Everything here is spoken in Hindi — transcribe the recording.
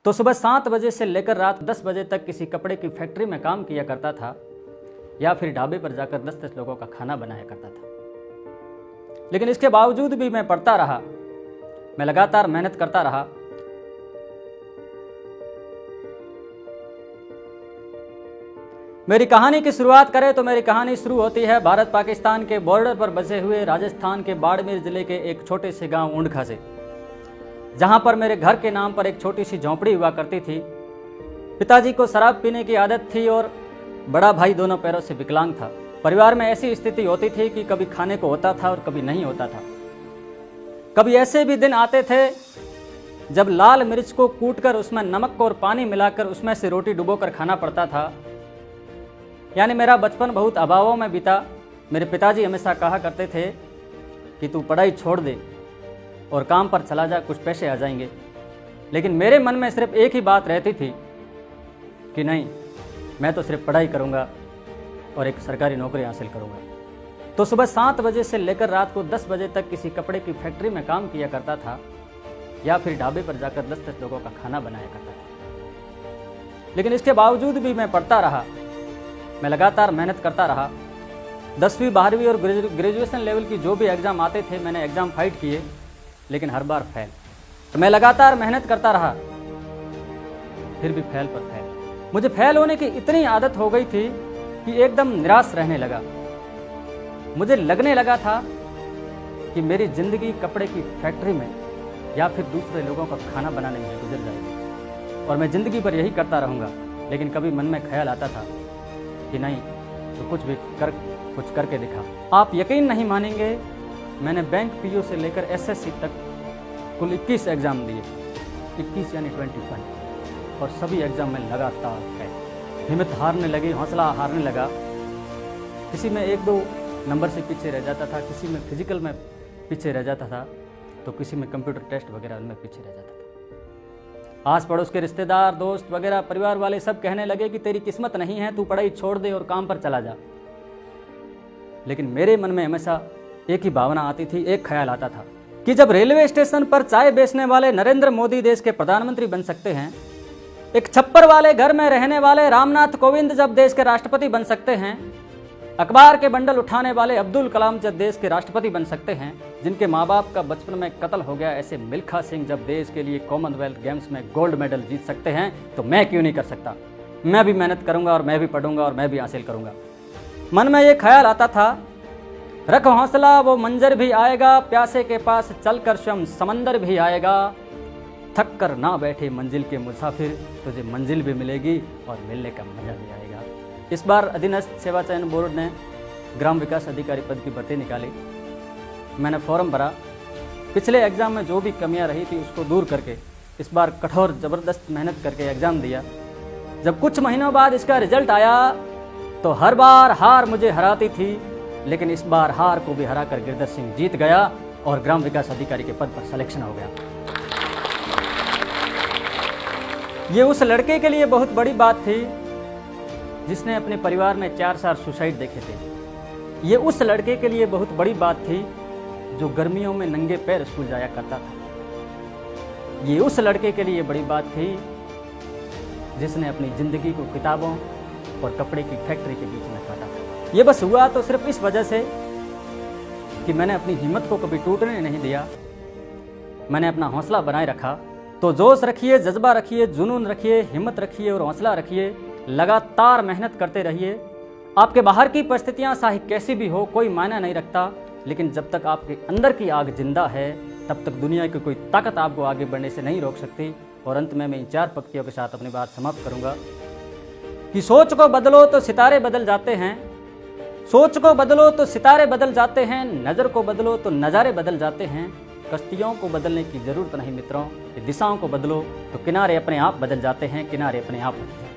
तो सुबह 7 बजे से लेकर रात 10 बजे तक किसी कपड़े की फैक्ट्री में काम किया करता था या फिर ढाबे पर जाकर 10-10 लोगों का खाना बनाया करता था। लेकिन इसके बावजूद भी मैं पढ़ता रहा, मैं लगातार मेहनत करता रहा। मेरी कहानी की शुरुआत करें तो मेरी कहानी शुरू होती है भारत पाकिस्तान के बॉर्डर पर बसे हुए राजस्थान के बाड़मेर जिले के एक छोटे से गांव ऊंडखा से, जहां पर मेरे घर के नाम पर एक छोटी सी झोंपड़ी हुआ करती थी। पिताजी को शराब पीने की आदत थी और बड़ा भाई दोनों पैरों से विकलांग था। परिवार में ऐसी स्थिति होती थी कि कभी खाने को होता था और कभी नहीं होता था। कभी ऐसे भी दिन आते थे जब लाल मिर्च को कूटकर उसमें नमक और पानी मिलाकर उसमें से रोटी डुबोकर खाना पड़ता था। यानी मेरा बचपन बहुत अभावों में बीता। मेरे पिताजी हमेशा कहा करते थे कि तू पढ़ाई छोड़ दे और काम पर चला जा, कुछ पैसे आ जाएंगे। लेकिन मेरे मन में सिर्फ एक ही बात रहती थी कि नहीं, मैं तो सिर्फ पढ़ाई करूंगा और एक सरकारी नौकरी हासिल करूंगा। तो सुबह 7 बजे से लेकर रात को 10 बजे तक किसी कपड़े की फैक्ट्री में काम किया करता था या फिर ढाबे पर जाकर 10-10 लोगों का खाना बनाया करता था। लेकिन इसके बावजूद भी मैं पढ़ता रहा, मैं लगातार मेहनत करता रहा। 10वीं 12वीं और ग्रेजुएशन लेवल की जो भी एग्ज़ाम आते थे मैंने एग्ज़ाम फाइट किए, लेकिन हर बार फेल। तो मैं लगातार मेहनत करता रहा, फिर भी फेल पर फेल। मुझे फेल होने की इतनी आदत हो गई थी कि एकदम निराश रहने लगा। मुझे लगने लगा था कि मेरी ज़िंदगी कपड़े की फैक्ट्री में या फिर दूसरे लोगों का खाना बनाने में गुजर जाएगी और मैं ज़िंदगी भर यही करता रहूँगा। लेकिन कभी मन में ख्याल आता था कि नहीं, तो कुछ करके दिखा। आप यकीन नहीं मानेंगे, मैंने बैंक पीओ से लेकर एसएससी तक कुल 21 एग्ज़ाम दिए, 21 यानी 21, और सभी एग्ज़ाम में लगातार है। हिम्मत हारने लगी, हौसला हारने लगा। किसी में 1-2 नंबर से पीछे रह जाता था, किसी में फिजिकल में पीछे रह जाता था, तो किसी में कंप्यूटर टेस्ट वगैरह में पीछे रह जाता था। आस पड़ोस के रिश्तेदार, दोस्त वगैरह, परिवार वाले सब कहने लगे कि तेरी किस्मत नहीं है, तू पढ़ाई छोड़ दे और काम पर चला जा। लेकिन मेरे मन में हमेशा एक ही भावना आती थी, एक ख्याल आता था कि जब रेलवे स्टेशन पर चाय बेचने वाले नरेंद्र मोदी देश के प्रधानमंत्री बन सकते हैं, एक छप्पर वाले घर में रहने वाले रामनाथ कोविंद जब देश के राष्ट्रपति बन सकते हैं, अखबार के बंडल उठाने वाले अब्दुल कलाम जब देश के राष्ट्रपति बन सकते हैं, जिनके माँ बाप का बचपन में कत्ल हो गया ऐसे मिल्खा सिंह जब देश के लिए कॉमनवेल्थ गेम्स में गोल्ड मेडल जीत सकते हैं, तो मैं क्यों नहीं कर सकता। मैं भी मेहनत करूंगा और मैं भी पढ़ूंगा और मैं भी हासिल करूंगा। मन में ये ख्याल आता था, रख हौसला वो मंजर भी आएगा, प्यासे के पास चलकर स्वयं समंदर भी आएगा, थक कर ना बैठे मंजिल के मुसाफिर, तुझे मंजिल भी मिलेगी और मिलने का मजा भी आएगा। इस बार अधीनस्थ सेवा चयन बोर्ड ने ग्राम विकास अधिकारी पद की भर्ती निकाली। मैंने फॉर्म भरा। पिछले एग्ज़ाम में जो भी कमियां रही थी उसको दूर करके इस बार कठोर ज़बरदस्त मेहनत करके एग्ज़ाम दिया। जब कुछ महीनों बाद इसका रिजल्ट आया तो हर बार हार मुझे हराती थी, लेकिन इस बार हार को भी हराकर गिरधर सिंह जीत गया और ग्राम विकास अधिकारी के पद पर सिलेक्शन हो गया। ये उस लड़के के लिए बहुत बड़ी बात थी जिसने अपने परिवार में 4 सुसाइड देखे थे। ये उस लड़के के लिए बहुत बड़ी बात थी जो गर्मियों में नंगे पैर स्कूल जाया करता था। ये उस लड़के के लिए बड़ी बात थी जिसने अपनी ज़िंदगी को किताबों और कपड़े की फैक्ट्री के बीच में काटा था। ये बस हुआ तो सिर्फ इस वजह से कि मैंने अपनी हिम्मत को कभी टूटने नहीं दिया, मैंने अपना हौसला बनाए रखा। तो जोश रखिए, जज्बा रखिए, जुनून रखिए, हिम्मत रखिए और हौसला रखिए। लगातार मेहनत करते रहिए। आपके बाहर की परिस्थितियां चाहे कैसी भी हो, कोई मायना नहीं रखता, लेकिन जब तक आपके अंदर की आग जिंदा है तब तक दुनिया की कोई ताकत आपको आगे बढ़ने से नहीं रोक सकती। और अंत में मैं इन 4 पंक्तियों के साथ अपनी बात समाप्त करूंगा कि सोच को बदलो तो सितारे बदल जाते हैं, सोच को बदलो तो सितारे बदल जाते हैं, नज़र को बदलो तो नज़ारे बदल जाते हैं। कश्तियों को बदलने की ज़रूरत नहीं मित्रों, दिशाओं को बदलो तो किनारे अपने आप बदल जाते हैं, किनारे अपने आप बदल जाते हैं।